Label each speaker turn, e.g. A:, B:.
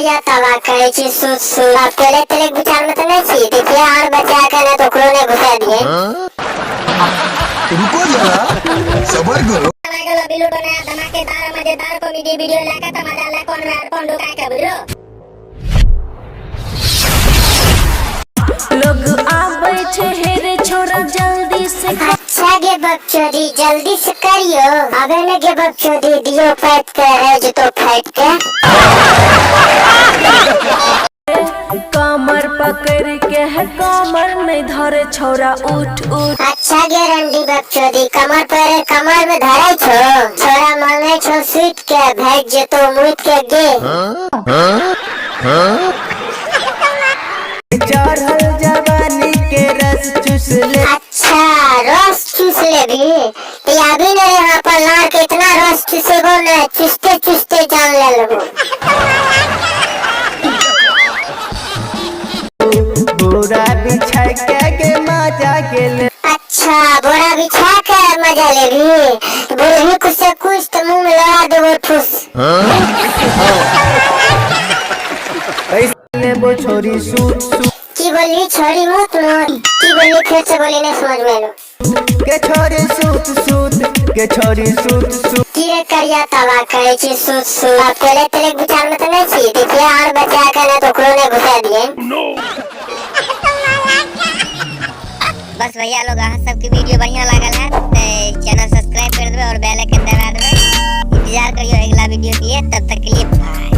A: करिया तवा करे छी सूत सूत अकेले तेरे विचार में तो नहीं छी देखिए और बचा के ना तो क्रोने घुसा दिए।
B: रुको जरा सबर करो।
A: लागल बिल्लू बनाया धमाकेदार मजेदार कॉमेडी वीडियो लगा तो मजा ले कौन में कौन ढुका के बुझलो।
C: लोग आबै छे हेरे छोरा जल्दी से।
A: अच्छा गे बकचोदी जल्दी से करियो अबे लगे बकचोदी दियो पैट के है जो तो फैट के
C: कमर पकड़ के है कमर नहीं धरे छोरा उठ उठ।
A: अच्छा गे रंडी बकचोदी कमर पर कमर में धरे छो छोरा मांगे छो सीट के भेज जे तो मुइत के गे।
D: चढ़ल जवानी के रस चूस ले।
A: अच्छा रस चूस ले भी तो अभी न यहाँ पर लार के इतना रस चूसेगो न चुसते चुसते जान ले लगो।
D: बोरा बिछा के मजा के ले।
A: अच्छा बोरा बिछा के मजा ले भी बोलही कुछ से कुछ तो मुंह में लगा देबो ठूस।
D: ऐसे ले वो छोरी सूट सूट
A: की बोली छोरी मुत मुत की बोली फिर से बोली नहीं समझ में लो।
D: के छोरी सूट सूट के छोरी सूट सूट
A: कीरे करिया तवा करे छी सूत सूत अकेले तेरे विचार में तो नहीं छी देखिए और बचा के ना तो क्रोने घुसा दिए। बस भैया लोग आप सबकी वीडियो बढ़िया लागल है तो चैनल सब्सक्राइब कर देवे और बेल आइकन दबा देवे। इंतजार करियो अगला वीडियो के लिए तब तक के लिए बाय।